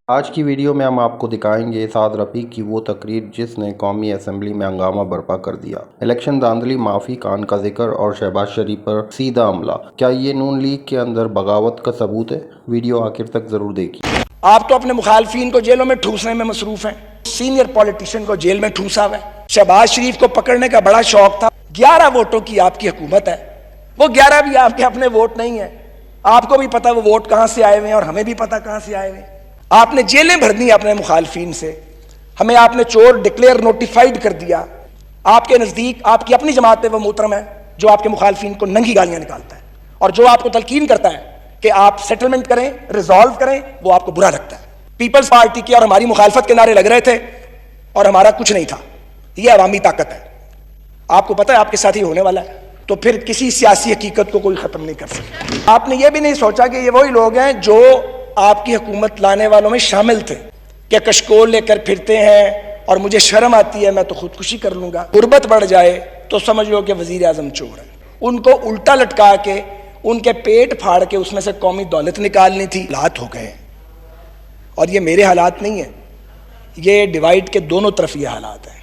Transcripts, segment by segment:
آج کی ویڈیو میں ہم آپ کو دکھائیں گے سعد رفیق کی وہ تقریر جس نے قومی اسمبلی میں ہنگامہ برپا کر دیا۔ الیکشن دھاندلی، معافی کان کا ذکر اور شہباز شریف پر سیدھا حملہ۔ کیا یہ نون لیگ کے اندر بغاوت کا ثبوت ہے؟ ویڈیو آخر تک ضرور دیکھیے۔ آپ تو اپنے مخالفین کو جیلوں میں ٹھوسنے میں مصروف ہیں، سینئر پولیٹیشین کو جیل میں ٹھوسا ہوا ہے۔ شہباز شریف کو پکڑنے کا بڑا شوق تھا۔ 11 ووٹوں کی آپ کی حکومت ہے، وہ 11 بھی آپ کے اپنے ووٹ نہیں ہیں۔ آپ کو بھی پتا وہ ووٹ کہاں سے آئے ہوئے ہیں اور ہمیں بھی پتا کہاں سے آئے ہوئے ہیں۔ آپ نے جیلیں بھر دی اپنے مخالفین سے، ہمیں آپ نے چور ڈکلیئر نوٹیفائیڈ کر دیا۔ آپ کے نزدیک آپ کی اپنی جماعت وہ محترم ہے جو آپ کے مخالفین کو ننگی گالیاں نکالتا ہے، اور جو آپ کو تلقین کرتا ہے کہ آپ سیٹلمنٹ کریں، ریزالو کریں، وہ آپ کو برا لگتا ہے۔ پیپلز پارٹی کی اور ہماری مخالفت کے نعرے لگ رہے تھے اور ہمارا کچھ نہیں تھا۔ یہ عوامی طاقت ہے، آپ کو پتا ہے آپ کے ساتھ ہی ہونے والا ہے، تو پھر کسی سیاسی حقیقت کو کوئی ختم نہیں کر سکتا۔ آپ نے یہ بھی نہیں سوچا کہ یہ وہی لوگ ہیں جو آپ کی حکومت لانے والوں میں شامل تھے، کہ کشکول لے کر پھرتے ہیں اور مجھے شرم آتی ہے میں تو خودکشی کر لوں گا، غربت بڑھ جائے تو سمجھ لو کہ وزیر اعظم چور ہے۔ ان کو الٹا لٹکا کے، ان کے پیٹ پھاڑ کے اس میں سے قومی دولت نکالنی تھی۔ حالات ہو گئے، اور یہ میرے حالات نہیں ہیں، یہ ڈیوائیڈ کے دونوں طرف یہ حالات ہیں،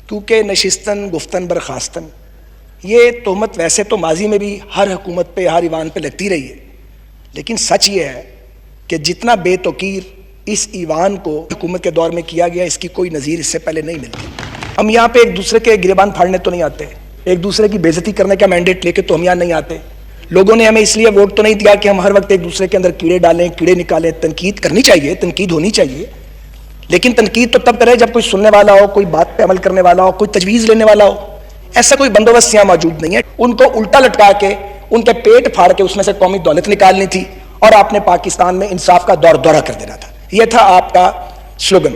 کیونکہ نشستن گفتن برخاستن، یہ تہمت ویسے تو ماضی میں بھی ہر حکومت پہ، ہر ایوان پہ لگتی رہی ہے، لیکن سچ یہ ہے کہ جتنا بے توقیر اس ایوان کو حکومت کے دور میں کیا گیا، اس کی کوئی نظیر اس سے پہلے نہیں ملتی۔ ہم یہاں پہ ایک دوسرے کے گریبان پھاڑنے تو نہیں آتے، ایک دوسرے کی بے عزتی کرنے کا مینڈیٹ لے کے تو ہم یہاں نہیں آتے۔ لوگوں نے ہمیں اس لیے ووٹ تو نہیں دیا کہ ہم ہر وقت ایک دوسرے کے اندر کیڑے ڈالیں، کیڑے نکالیں۔ تنقید کرنی چاہیے، تنقید ہونی چاہیے، لیکن تنقید تو تب کرے جب کوئی سننے والا ہو، کوئی بات پہ عمل کرنے والا ہو، کوئی تجویز لینے والا ہو۔ ایسا کوئی بندوبست یہاں موجود نہیں ہے۔ ان کو الٹا لٹکا کے، ان کے پیٹ پھاڑ کے اس میں سے قومی دولت نکالنی تھی، اور آپ نے پاکستان میں انصاف کا دورہ کر دینا تھا۔ یہ تھا آپ کا سلوگن،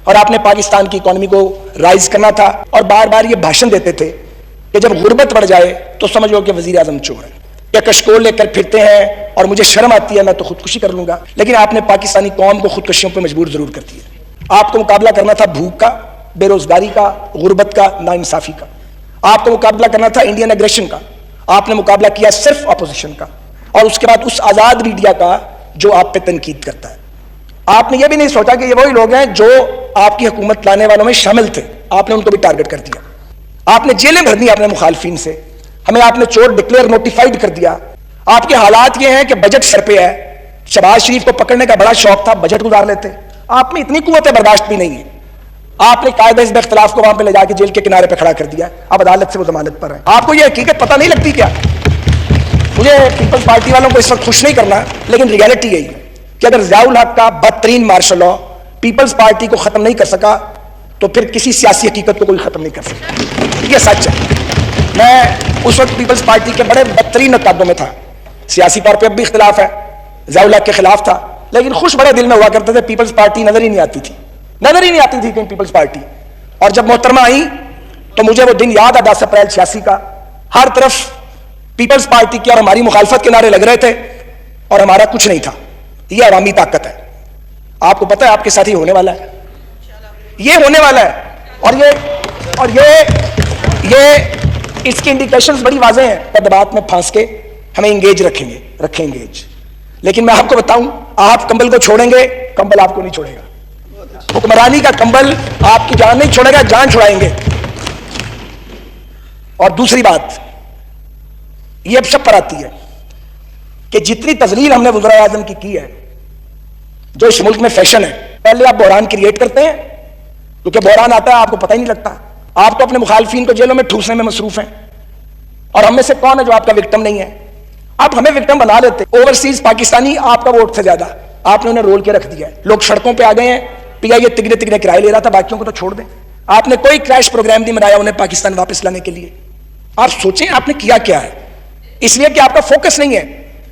اور آپ نے پاکستان کی اکانومی کو رائز کرنا تھا، اور بار بار یہ بھاشن دیتے تھے کہ جب غربت بڑھ جائے تو سمجھ لو کہ وزیر اعظم چور ہے، یا کشکول لے کر پھرتے ہیں اور مجھے شرم آتی ہے میں تو خودکشی کر لوں گا۔ لیکن آپ نے پاکستانی قوم کو خودکشیوں پہ مجبور ضرور کر دیا۔ آپ کو مقابلہ کرنا تھا بھوک کا، بے روزگاری کا، غربت کا، ناانصافی کا۔ آپ کو مقابلہ کرنا تھا انڈین ایگریشن کا، آپ نے مقابلہ کیا صرف اپوزیشن کا، اور اس کے بعد اس آزاد میڈیا کا جو آپ پہ تنقید کرتا ہے۔ آپ نے یہ بھی نہیں سوچا کہ یہ وہی لوگ ہیں جو آپ کی حکومت لانے والوں میں شامل تھے، آپ نے ان کو بھی ٹارگٹ کر دیا۔ آپ نے جیلیں بھر دی اپنے مخالفین سے، ہمیں آپ نے چور ڈکلیئر نوٹیفائیڈ کر دیا۔ آپ کے حالات یہ ہیں کہ بجٹ سر پہ ہے، شہباز شریف کو پکڑنے کا بڑا شوق تھا، بجٹ گزار لیتے۔ آپ میں اتنی قوت برداشت بھی نہیں ہے، آپ نے قاعدہ حزب اختلاف کو وہاں پہ لے جا کے جیل کے کنارے پہ کھڑا کر دیا، اب عدالت سے وہ ضمانت پر ہے۔ آپ کو یہ حقیقت پتہ نہیں لگتی کیا؟ مجھے پیپلز پارٹی والوں کو اس وقت خوش نہیں کرنا، لیکن ریالٹی یہی ہے کہ اگر ضیاء الحق کا بدترین مارشل لاء پیپلز پارٹی کو ختم نہیں کر سکا تو پھر کسی سیاسی حقیقت کو کوئی ختم نہیں کر سکتا۔ یہ سچ ہے۔ میں اس وقت پیپلز پارٹی کے بڑے بدترین نقادوں میں تھا، سیاسی طور پہ اب بھی اختلاف ہے، ضیاء الحق کے خلاف تھا، لیکن خوش بڑے دل میں ہوا کرتے تھے۔ پیپلز پارٹی نظر ہی نہیں آتی تھی، نظر ہی نہیں آتی تھی کہیں پیپلز پارٹی۔ اور جب محترمہ آئی تو مجھے وہ دن یاد ہے 10 اپریل 86 کا، ہر طرف پیپلز پارٹی کی اور ہماری مخالفت کے نعرے لگ رہے تھے اور ہمارا کچھ نہیں تھا۔ یہ عوامی طاقت ہے، آپ کو پتا ہے آپ کے ساتھ ہی ہونے والا ہے، یہ ہونے والا ہے۔ اور یہ اس کی انڈیکیشنز بڑی واضح ہیں۔ تدبات میں پھانس کے ہمیں انگیج رکھیں انگیج، لیکن میں آپ کو بتاؤں، آپ کمبل کو چھوڑیں گے، کمبل آپ کو نہیں چھوڑے گا۔ حکمرانی کا کمبل آپ کی جان نہیں چھوڑے گا، جان چھڑائیں گے۔ اور دوسری بات یہ اب سب پر آتی ہے کہ جتنی تذلیل ہم نے وزراء اعظم کی ہے، جو اس ملک میں فیشن ہے، پہلے آپ بحران کریٹ کرتے ہیں، کیونکہ بحران آتا ہے آپ کو پتہ ہی نہیں لگتا۔ آپ تو اپنے مخالفین کو جیلوں میں ٹھوسنے میں مصروف ہیں، اور ہم میں سے کون ہے جو آپ کا وکٹم نہیں ہے؟ آپ ہمیں وکٹم بنا لیتے۔ اوورسیز پاکستانی آپ کا ووٹ سے زیادہ آپ نے انہیں رول کے رکھ دیا ہے، لوگ سڑکوں پہ آ گئے ہیں۔ پی آئی اے تگنے کرائے لے رہا تھا، باقیوں کو تو چھوڑ دیں۔ آپ نے کوئی کریش پروگرام نہیں بنایا انہیں پاکستان واپس لانے کے لیے۔ آپ سوچیں آپ نے کیا کیا ہے، اس لیے کہ آپ کا فوکس نہیں ہے۔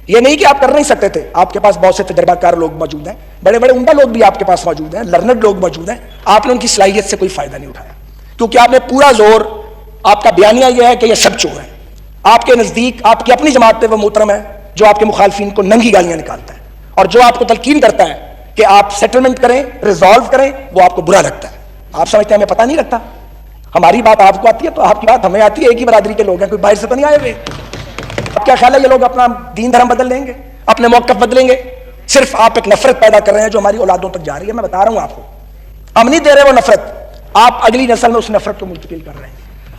یہ نہیں کہ آپ کر نہیں سکتے تھے، آپ کے پاس بہت سے تجربہ کار لوگ موجود ہیں، بڑے بڑے عمدہ لوگ بھی آپ کے پاس موجود ہیں، لرنڈ لوگ موجود ہیں۔ آپ نے ان کی صلاحیت سے کوئی فائدہ نہیں اٹھایا، کیونکہ آپ نے پورا زور، آپ کا بیانیہ یہ ہے کہ یہ سب چور ہیں۔ آپ کے نزدیک آپ کی اپنی جماعت وہ محترم ہے جو آپ کے مخالفین کو ننگی گالیاں نکالتا ہے، اور جو آپ کو تلقین کرتا ہے کہ آپ سیٹلمنٹ کریں، ریزالو کریں، وہ آپ کو برا لگتا ہے۔ آپ سمجھتے ہیں ہمیں پتہ نہیں لگتا؟ ہماری بات آپ کو آتی ہے تو آپ کی بات ہمیں آتی ہے، ایک ہی برادری کے لوگ ہیں، کوئی باہر سے تو نہیں آئے ہوئے۔ اب کیا خیال ہے یہ لوگ اپنا دین دھرم بدل لیں گے، اپنے موقف بدلیں گے؟ صرف آپ ایک نفرت پیدا کر رہے ہیں جو ہماری اولادوں تک جا رہی ہے. میں بتا رہا ہوں آپ کو, ہم نہیں دے رہے وہ نفرت, آپ اگلی نسل میں اس نفرت کو منتقل کر رہے ہیں.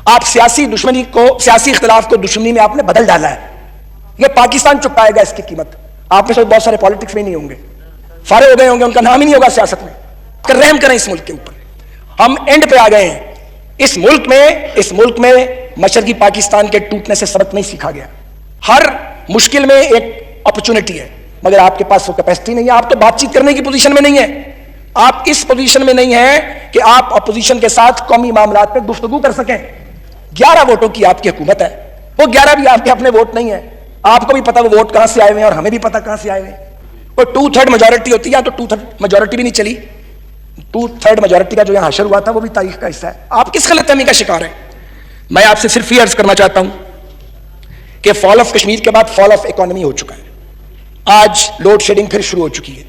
آپ سیاسی دشمنی کو, سیاسی اختلاف کو دشمنی میں آپ نے بدل ڈالا ہے. یہ پاکستان چکائے گا اس کی قیمت. آپ میں سے بہت سارے پالیٹکس میں نہیں ہوں گے, فارغ ہو گئے ہوں گے, ان کا نام ہی نہیں ہوگا سیاست میں. رحم کریں اس ملک کے اوپر. ہم اینڈ پہ آ گئے ہیں. اس ملک میں مشرقی پاکستان کے ٹوٹنے سے سبق نہیں سیکھا گیا. ہر مشکل میں ایک اپرچونٹی ہے, مگر آپ کے پاس وہ کیپیسٹی نہیں ہے. آپ تو بات چیت کرنے کی پوزیشن میں نہیں ہے. آپ اس پوزیشن میں نہیں ہیں کہ آپ اپوزیشن کے ساتھ قومی معاملات پہ گفتگو کر سکیں. 11 ووٹوں کی آپ کی حکومت ہے, وہ 11 بھی آپ کے اپنے ووٹ نہیں ہیں. آپ کو بھی پتا وہ ووٹ کہاں سے آئے ہوئے ہیں اور ہمیں بھی پتا کہاں سے آئے ہوئے ہیں. وہ 2/3 میجورٹی ہوتی ہے, تو 2/3 میجورٹی بھی نہیں چلی. 2/3 میجورٹی کا جو یہاں حشر ہوا تھا وہ بھی تاریخ کا حصہ ہے. آپ کس غلط فہمی کا شکار ہیں؟ میں آپ سے صرف یہ عرض کرنا چاہتا ہوں کہ فال آف کشمیر کے بعد فال آف اکانومی ہو چکا ہے. آج لوڈ شیڈنگ پھر شروع ہو چکی ہے.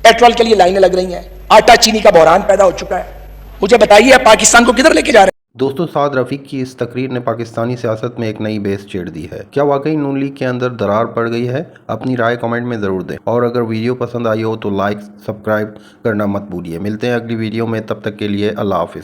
پیٹرول کے لیے لائنیں لگ رہی ہیں. آٹا چینی کا بحران پیدا ہو چکا ہے. مجھے بتائیے آپ پاکستان کو کدھر لے کے جا رہے ہیں؟ دوستو, سعد رفیق کی اس تقریر نے پاکستانی سیاست میں ایک نئی بیس چھیڑ دی ہے. کیا واقعی نون لیگ کے اندر درار پڑ گئی ہے؟ اپنی رائے کمنٹ میں ضرور دیں, اور اگر ویڈیو پسند آئی ہو تو لائک سبسکرائب کرنا مت بھولیے. ملتے ہیں اگلی ویڈیو میں, تب تک کے لیے اللہ حافظ.